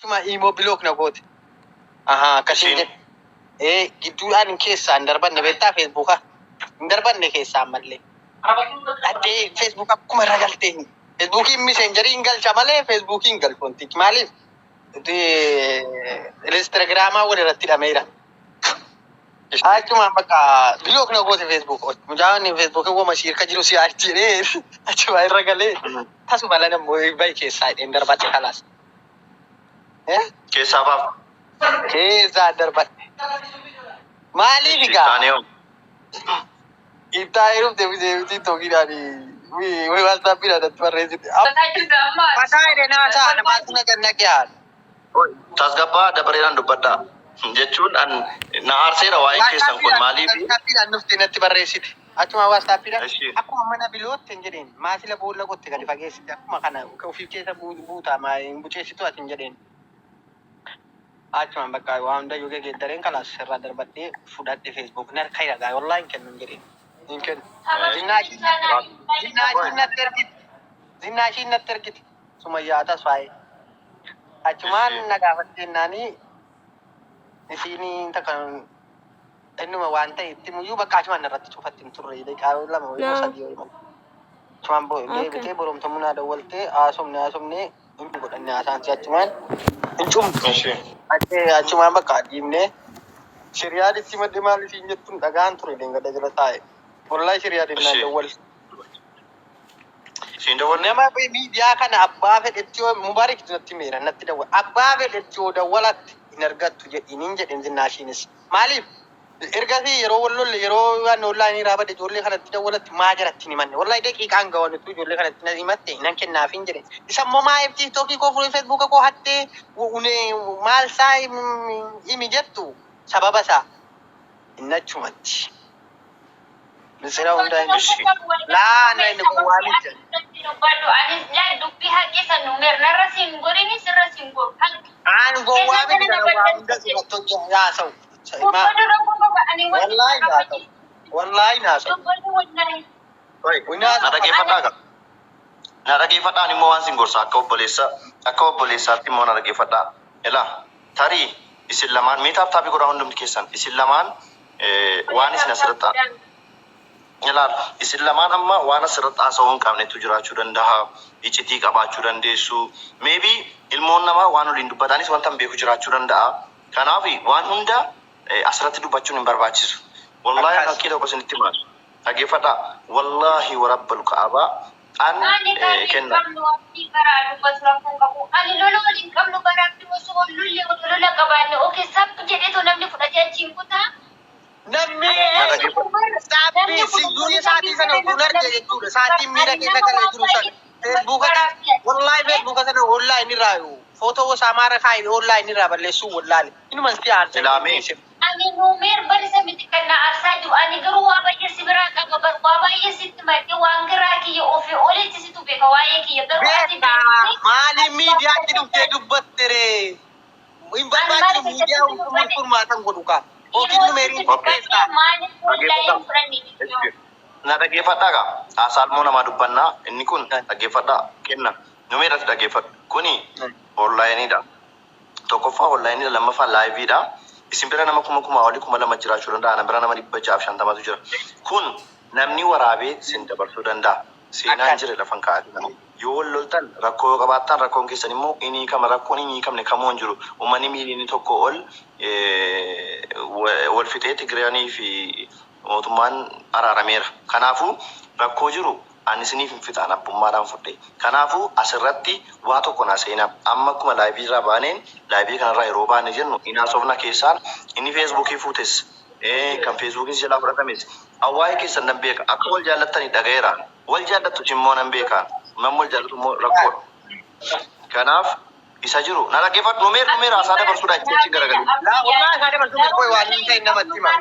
Cuma imo blok na gote. Aha, kasih gituan kesan darban beta Facebook darban ne kesan malle. Ade Facebook aku maragalten. Facebook messenger ingal chamale Facebook ingal kontik malif. Di Instagram wala ratira meira. Cuma maka blok na gote Facebook. Mujawan ni Facebook ko masir ka jiru si artire. Cuma ragale. Tasu malana mo bay kesan darban kalas. Keessa baaf. Keessa darbat. Maali diga? Itaayiruuf deebisee toogiidhaani. Wii WhatsApp irratti barreessite. Mataa hidhee nama ta'a namaatu na ganna kiyaan. Tasgabbaa dabareedhaan dubbadhaa. Jechuun na aarseera waa'ee keessan kun maaliif? WhatsAppidhaan dhuftee natti barreessite. Achuma WhatsAppidhaan akkuma mana bilootti hin jedheen maasila boolla qotte gadi fageessite akkuma kana ofiif keessa buutaa buceessitu ati hin jedheen. Achuma bakka waan hunda yoo geeddareen kalas irraa darbadhee fudhadhe Facebook nar kayra gaa wallahi hin kennu hin jedheen. Hin kennu. Zinnaashiin natti ergite. Sumayyaa tasfaa'ee. Achumaan na gaafattee naanii isiin takkan innuma waan ta'e itti muyyuu bakka achumaan irratti cufatti hin turre daqiiqaa lama wayii sadii wayii malee. Achumaan deebitee boromtamuu naa dawwaltee haasofne hin godhanne haasaan si achumaan hin cumtu. Achumaan bakka adiimne shiriyaan itti madde maal isiin jettuun dhagaan ture deengada jala taa'e. Wallahi shiriyaan innaan dawwal. Siin dawwal nama miidiyaa kana abbaa fedhetti yoo mubaarik natti meera natti dawwal. Abbaa fedhetti yoo dawwalatti hin argattu jedhiniin jedhin zinnaashiinis. Maaliif? Ergasii yeroo wallolle yeroo waan online raabade ijoollee kanatti dawwalatti maa jiratti ni manne. Wallahi daqiiqaan gawantu ijoollee kanatti na himatte nan kennaafin jedhe. Isa immoo maa TikTokii koo furii Facebook koo hattee maal saa himi jettu sababa isaa hin achumatti. Misira hundaa hin jiru. Laa na inni bu'aanii jedhe. Dubbii haqee san numeer narra siin godhini sirra siin godhu. Aan gowwaa miti kana waa hunda si tokko yaasa'u. Wallahi naasa'u. Na dhaggeeffadhaan immoo waan sin gorsa akka obboleessaatti immoo na dhaggeeffadhaa. Ilaa tarii isin lamaan meetaaf taphii godhaa hundumti keessan isin lamaan waan isin asirratti ilaal isin lamaan amma waan asirratti haasa'uu hin qabnetu jiraachuu danda'a. Iccitii qabaachuu dandeessu. Maybe ilmoon namaa waan waliin dubbataanis wanta hin beeku jiraachuu danda'a. Kanaaf waan hunda asirratti dubbachuun hin barbaachisu. Wallahi haqqii tokko isinitti himaa. Dhaggeeffadhaa. Wallahi warabbal ka'abaa an kenna. Ani lola waliin qabnu baraatti osoo lola qabaanne okee sabbi jedheetu namni fudhatee achiin kutaa. Namni saaphi siyyuu isaatii sana kun arge jechuudha. Saatiin miira keessa galee jiru sana. Wallahi Facebook sana online irraa footoo samaara kaa'e online irraa balleessuu wallahi. Inuma itti aarse. Ani numeer balisa miti kana arsaa jiru. Ani garuu waa baay'ee si biraa qaba bar waa baay'ee sitti madde waan giraa kiyya ofii olitti situ beeka waa'ee kiyya garuu ati maali miidiyaatti dhuftee dubbatte ree. Hin barbaachisu miidiyaa furmaatan godhu kaa. Okiin numeeriin qopheessaa. Na dhaggeeffadhaa kaa. Haasaalmoo namaa dubbannaa inni kun dhaggeeffadhaa kenna. Numeerratti dhaggeeffadhu. Kuni onlaayiniidha. Tokkoffaa onlaayiniidha lammaffaa laayiviidha. Isin bira nama kuma olii 2,000 jiraachuu danda'a. Ana bira nama 650 jira. Kun namni waraabee sin dabarsuu danda'a. Seenaan jira lafan kaa'atina. Yoo wal loltan rakkoo yoo qabaattan rakkoon keessan immoo inni kama rakkoon inni kamne kamuu hin jiru. Uummanni miiliyoonii tokko ol wal fixee Tigiraanii fi mootummaan araarameera. Kanaafuu rakkoo jiru ani isiniif hin fixaan abbummaadhaan fudhe. Kanaafuu asirratti waa tokko na seenaa. Amma akkuma laayivii irraa baaneen laayivii kanarraa yeroo baane jennu inni haasofna keessaan inni feesbuukii fuutes kan feesbuukiin jalaa fudhatames awwaa'ee keessan nan beeka akka wal jaallattanii dhagayeera. Wal jaallattu immoo nan beekaan. Namni wal jaallatu immoo rakkoodha. Kanaaf isa jiru na dhaggeeffadhu numeer haasaa dabarsuudhaan jechi garagalu. Wallahi haasaa dabarsuudhaan koi waan hin ta'in namatti hima.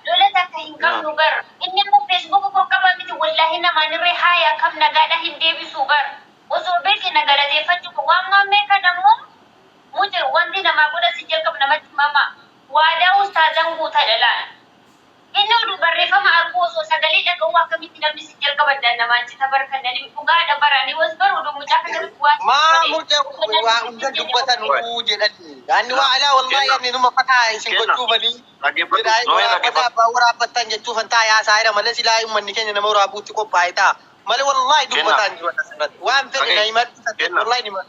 Lola takka hin qabnu gar. Inni immoo Facebook koo qaba miti wallahi namaan irree haaya kam nagaadha hin deebisu gar. Osoo beeki nagalateeffachuu waan mammee kadhamu muti wanti namaa godha si jalqabu namatti mama. Waadaa ustaazan guutaa dhalaan. Inni barreeffama arguu osoo sagalee dhaga'uu akkamitti namni si jalqa baddaan namaan cita barkannanii dhugaadha baranii was baru dum mucaa kanatti waan ما مرجع وعند دبتن وجدت يعني وعلى والله يعني نما فتح isin gochuufani فتح باورا بتن jechuufan taa yaa saayira malee silaa ummanni keenya nama waraabuutti qophaa'e taa malee wallahi dubbataan jiru asirratti waan fedhe na himatti wallahi nima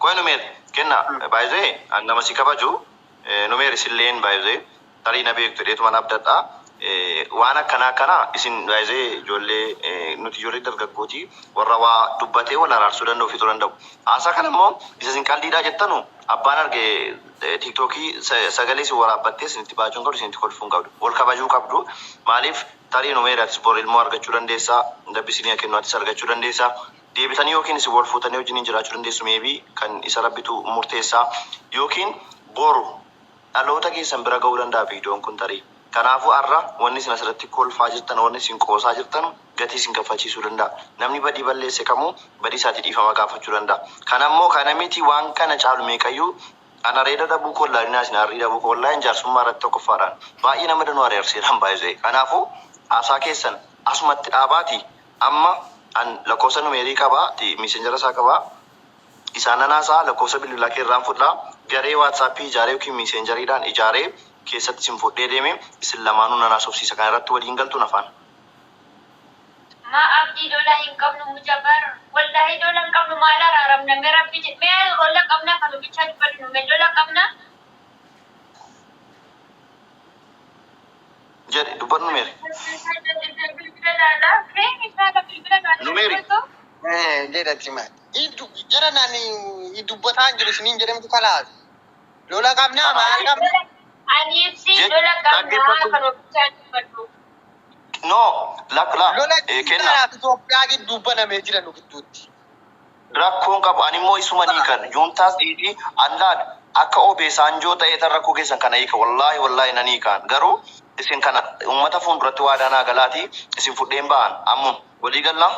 koy numer kenna baay'ee nama si kabaju numer isilleen baay'ee tarii na beektu dheetu mana abdadha waan akkana isin baay'ee ijoollee nuti ijoollee dargaggooti warra waa dubbatee wal araarsuu danda'u fituu danda'u haasaa kana immoo isa isin qaldiidhaa jettanu abbaan arge tiktokii sagalee si waraabbattee isinitti baachuun qabdu isinitti kolfuun qabdu wal kabajuu qabdu maaliif tarii numeeraatis bor ilmoo argachuu dandeessaa dabbisinii kennuutis argachuu dandeessaa deebitanii yookiin isin wal fuutanii wajjin jiraachuu dandeessu meebii kan isa rabbitu murteessaa yookiin boru dhaloota keessan bira ga'uu danda'a viidiyoon kun tarii kanaafuu har'a wanni isin asirratti kolfaa jirtan wanni isin qoosaa jirtan gatii isin gaffachiisuu danda'a namni badii balleesse kamuu badii isaatti dhiifama gaafachuu danda'a kanammoo kana miti waan kana caalu meeqayyuu ana reeda dhabuu kollaa isin harrii dhabuu kollaa jaarsummaa irratti tokkoffaadhaan baay'ee nama danuu areerseedhaan baay'ee kanaafuu haasaa keessan asumatti dhaabaati amma an lakkoofsa numeerii qabaa miisenjara isaa qabaa isaan anaasaa lakkoofsa bilbilaa keerraan fudhaa garee waatsaappii ijaaree yookiin miisenjariidhaan ijaaree keessatti isin fudhee deeme isin lamaanuu nanaa sobsiisa kan irratti waliin galtu nafaan. Ma abdii dola hin qabnu mujabar wallahi dola hin qabnu maala raaramna me rabbi me rolla qabna kan bicha dubbatu me dola qabna jedhe dubbannu meeri. Numeeri. jedhati ma jara nani dubbataan jiru isiniin jedhamtu kalaas lola qabnaa maal qabna ani ibsi dola qabna kan bicha dubbatu No, lola kenna. Itoophiyaa gidduu banamee jira nu gidduutti. Rakkoon qabu ani immoo isuma ni kan juntaas dhiitii andaan akka obeesaan joo ta'ee tan rakkoo keessan kana hiika wallahi nanii kan garuu isin kana uummata fuulduratti waadaanaa galaati isin fudheen ba'an ammun walii gallaa.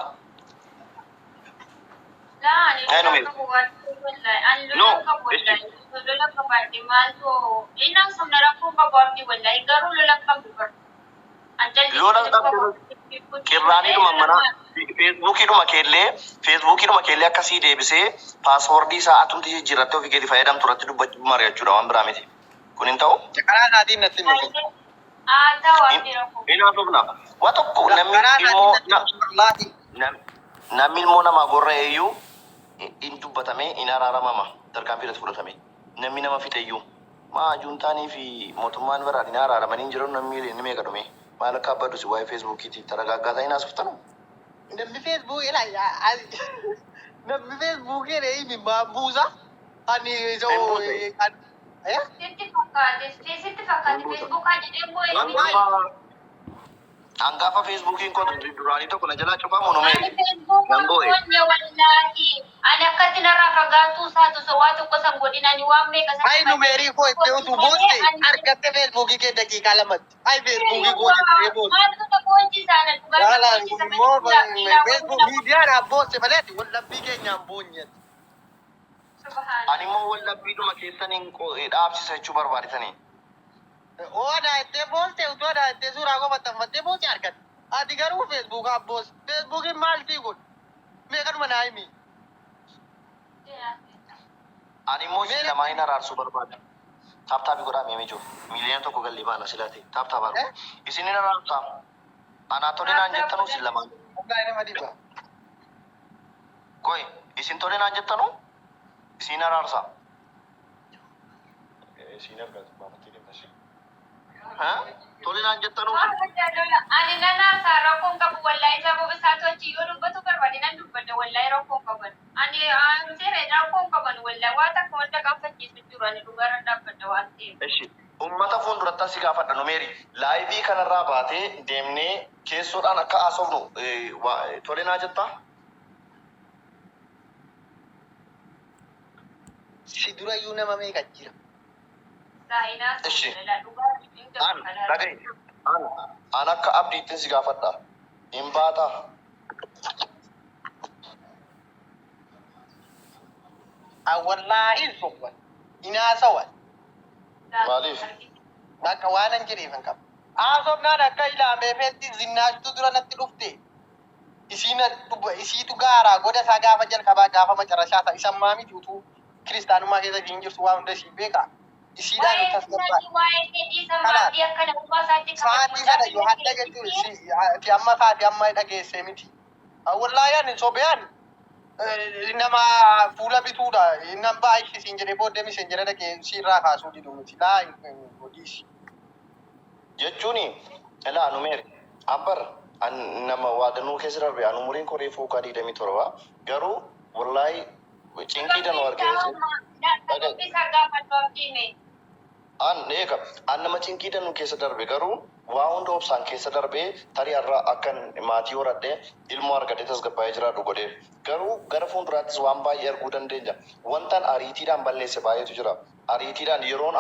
Kirraaniidhuma mana feesbuukiidhuma keellee akkasii deebisee paaswoordii isaa atumti jijjiirrattee ofii keetii fayyadamtu irratti dubbachuu mari'achuudha waan biraa miti. Kun hin ta'u? Karaa isaatiin natti hin dhufu. Hin haasofna. Waa tokko namni ilmoo namaa gorra eeyyuu hin dubbatamee hin araaramama tarkaanfii irratti fudhatame. Namni nama fite iyyuu maa juntaanii fi mootummaan biraan hin araaramanii jiran namni inni meeqa dhume? Maal akka abbaddu si waa'ee feesbuukiitiif taragaaggaata hin haasoftan? Namni feesbuukii reeyi buusa. Ani Sitti fakkaate feesbuukaa jedhee Anggafa feesbuukiin kun duraanii tokko na jalaa cufamu nu ani feesbuukaan goonye wallaahi ani akkatti narraa fagaattuu isaatu sowaa tokko san godhinani waan meeqa Hai numeerii koo itti utuu booste argatte feesbuukii kee daqiiqaa lamatti. Hai feesbuukii koo itti booste. maaltu tokkoonchi isaana dhugaa feesbuuk miidiyaadhaan booste malee wallabbii keenyaan boonye. Ani immoo wallabbiidhuma keessaniin dhaabsisa jechuu barbaaditanii. Oda itti booste utuu oda itti suuraa qofa xammattee booste argatte. Ati garuu feesbuukaa booste. Feesbuukiin maaltii kun? Meeqanuma naa himi? Ani immoo isin lamaa hin araarsuu barbaada. Taaptaabii godhaa meemee jiru. Miiliyoona tokko galii baana silaate. Taaptaabaa godhu. Isin hin araarsaa. Anaa tole naan jettanuu isin lamaan. Koy isin tole naan jettanuu isin araarsaa. Isin argatu baafatee deemnasi. Tole naan jettanuu. ani nanaa saa rakkoon qabu wallaahi sababa isaatu achi yoo dubbatu barbaade nan dubbadda wallaahi rakkoon qaban ani seera rakkoon qaban wallaahi waa takka wanta qaanfachiisu jiru ani dhugaarra dhaabbadda waan ta'eef. Uummata fuulduratti asii gaafadha numeeri. Laayivii kanarraa baatee deemnee keessoodhaan akka haasofnu tole naa jettaa? Si durayyuu nama meeqa jira? An akka abdiittiin si gaafadha. Hin baataa? Wallaahi sobban. Inaasawan. Maaliif? Bakka waanan jedheefan qaba. Haasofnaan akka ilaamee feetti zinnaashtu dura natti dhufte. Isiitu gaaraa goda isaa gaafa jalqabaa gaafa macarashaa ta'a. Isan maamiti utuu kiristaanummaa keessa hin jirtu waa hunda ishii beeka. Isiidhaan Waa'ee tasgabbaa. waa'ee fedhii sammaatti akka namummaa isaatti Sa'aatii sana yoo hadda jechuun amma sa'aatii amma dhageessee miti. Wallaayaan sobeyaan nama fuula bituudha. Nan baay'ee siin jedhee booddee miseen jedhee dhagee siirraa kaasuu didu miti. Laa hodiisi. jechuuni ilaa numeer ambar nama waadanuu keessa darbe anu umuriin korii fuukaa 27 garuu wallahi cinqiidhaan an nama cinqiidhaan keessa darbe garuu waa hunda obsaan keessa darbee tarii irraa akkan maatii horadhee ilmoo argadee tasgabbaa'ee jiraadhu godhee garuu gara fuulduraattis waan baay'ee arguu dandeenya. Wantaan ariitiidhaan balleesse baay'eetu jira. Ariitiidhaan yeroo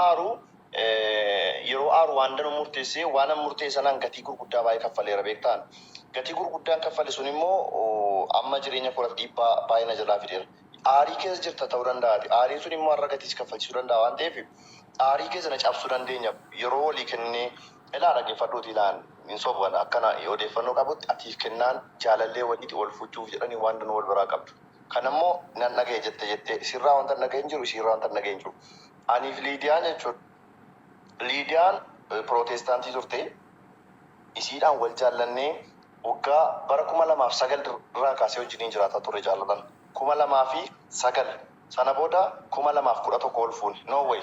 aaru waan danu murteessee waan murteessanaan gatii gurguddaa baay'ee kaffaleera beektaan. Gatii gurguddaan kaffale sun immoo amma jireenya koolatti dhiibbaa baay'ina jalaa fideera. Aarii keessa jirta ta'uu danda'a. Aariin sun immoo har'a gatiis kaffalchiisuu danda'a waan ta'eef aarii keessa na cabsuu dandeenya. Yeroo walii kennee ilaa dhaggeeffadhuuti ilaan hin soban akkana odeeffannoo qabutti atiif kennaan jaalallee walitti ol fuchuuf jedhanii waan danu wal biraa qabdu. Kanammoo nan dhaga'e jettee sirraa wanta dhaga'e hin jiru sirraa wanta dhaga'e hin jiru. Aniif Liidiyaan jechuudha. Liidiyaan pirootestaantii turte isiidhaan wal jaallannee waggaa bara 2009 irraa kaasee wajjiniin jiraataa turre jaallatan. 2009 sana booda 2011 ol fuune no way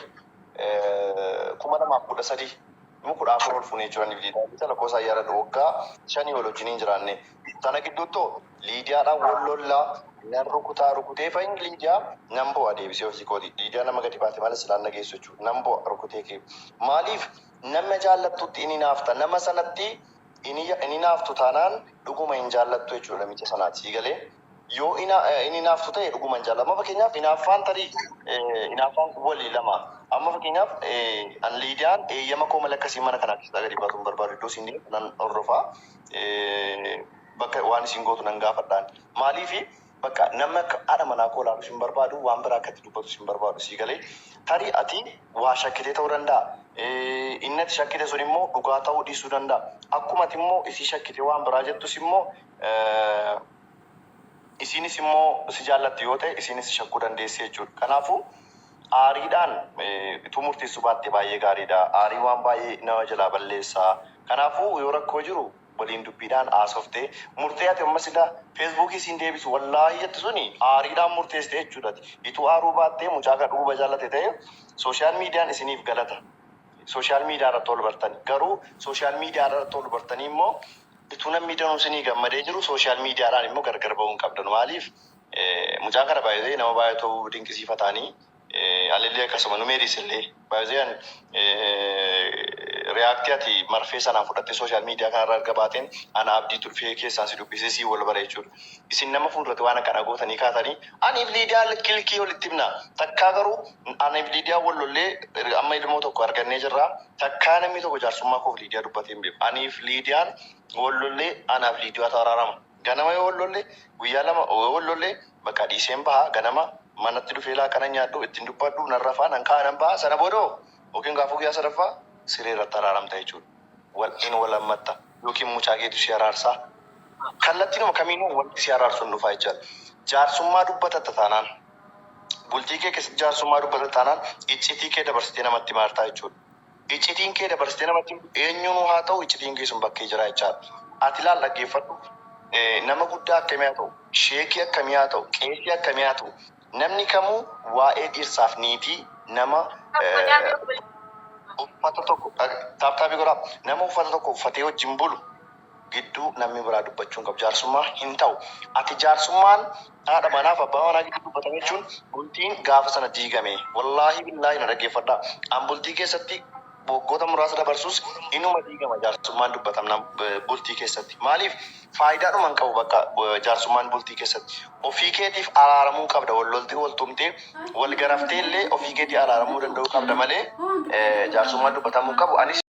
2013 14 ol fuune jechuudha Liidiyaan. Isa lakkoofsa yaadadhu waggaa 5 ol wajjiniin jiraanne. Sana gidduuttoo Liidiyaadhaan wal lollaa nan rukutee fayin Liidiyaa nan bo'a deebisee hojii kooti. Liidiyaa nama gadi baate malee silaan nageessu jechuudha. Nan bo'a rukutee kee. Maaliif nama jaallattutti inni naafta nama sanatti inni naaftu taanaan dhuguma hin jaallattu jechuudha micha sanaati galee. Yoo inni naaftu ta'e dhuguma hin jaallattu. Amma fakkeenyaaf inaaffaan tarii inaaffaan walii lama. Amma fakkeenyaaf an Liidiyaan eeyyama koo malee akkasii mana kana keessaa gadi baatu hin barbaadu iddoo isin nan hordofaa. Bakka waan isin gootu nan gaafadhaan. Maaliifi bakka nama haadha manaa koo laalu isin barbaadu waan biraa akkatti dubbatu isin barbaadu sii galee. Tarii ati waa shakkitee ta'uu danda'a. Inni ati shakkite sun immoo dhugaa ta'uu dhiisuu danda'a. Akkuma ati immoo isii shakkite waan biraa jettus immoo isinis immoo si jaallatti yoo ta'e isinis shakkuu dandeessi jechuudha. Kanaafuu aariidhaan ituu murteessu baatte baay'ee gaariidha. Aarii waan baay'ee nama jalaa balleessaa. Kanaafuu yoo rakkoo jiru waliin dubbiidhaan haasoftee murtee ati amma sida feesbuukii siin deebisu wallaahi jettu suni aariidhaan murteessite jechuudha. Ituu aaruu baattee mucaa kan dhuguba jaallate ta'e sooshaal miidiyaan isiniif galata. Sooshaal miidiyaa irratti ol bartanii garuu sooshaal miidiyaa irratti ol bartanii immoo ituu namni danuu isinii gammadee jiru sooshaal miidiyaadhaan immoo gargar ba'uu hin qabdan. Maaliif mucaan kana baay'ee nama baay'ee ta'uu dinqisiifatanii alillee akkasuma numeeris illee baay'ee reaaktii ati marfee sanaan fudhattee sooshaal miidiyaa kanarra erga baateen ana abdii turfee keessaan si dubbisee si wal bara jechuudha. Isin nama fuulduratti waan akkana gootanii kaatanii aniif Liidiyaa kilkii walitti himna. Takkaa garuu aniif Liidiyaa wal lollee amma ilmoo tokko argannee jirra. Takkaa namni tokko jaarsummaa koof Liidiyaa dubbatee hin beeku. Aniif Liidiyaan wal lollee anaaf Liidiyaa taraarama. Ganama yoo wal lollee guyyaa lama wal lollee bakka dhiiseen bahaa ganama manatti dhufee laaqana nyaadhu ittiin dubbadhu nan rafaa nan kaa'aa nan bahaa sana booda yookiin gaafa guyyaa sadaffaa siree irratti araaramta jechuudha. Wal'iin wal hammatta yookiin mucaa keetu si araarsaa. Kallattiinuma kamiinuu wanti si araarsuun dhufaa jechaadha. Jaarsummaa dubbatatta taanaan bultii kee keessatti jaarsummaa dubbatatta taanaan iccitii kee dabarsitee namatti maartaa jechuudha. Iccitiin kee dabarsitee namatti eenyuun haa ta'u iccitiin kee sun bakkee jira jechaadha. Ati ilaal dhaggeeffadhu. Nama guddaa akkamii haa ta'u, sheekii akkamii haa ta'u, qeesii akkamii haa ta'u, namni kamuu waa'ee dhiirsaaf niitii nama uffata tokko taaptaabii godhaa nama uffata tokko uffatee wajjin bulu gidduu namni biraa dubbachuu hin qabu. Jaarsummaa hin ta'u. Ati jaarsummaan haadha manaaf abbaa manaa gidduu dubbatame jechuun bultiin gaafa sana diigame. Wallaahi billaahi na dhaggeeffadhaa. An bultii keessatti waggoota muraasa dabarsus inuma diigama jaarsummaan dubbatamna bultii keessatti. Maaliif faayidaadhuma hin qabu bakka jaarsummaan bultii keessatti. Ofii keetiif araaramuu qabda. Wal loltee wal tumtee wal garaftee illee ofii keetii araaramuu danda'uu qabda malee jaarsummaan dubbatamuu qabu. Anis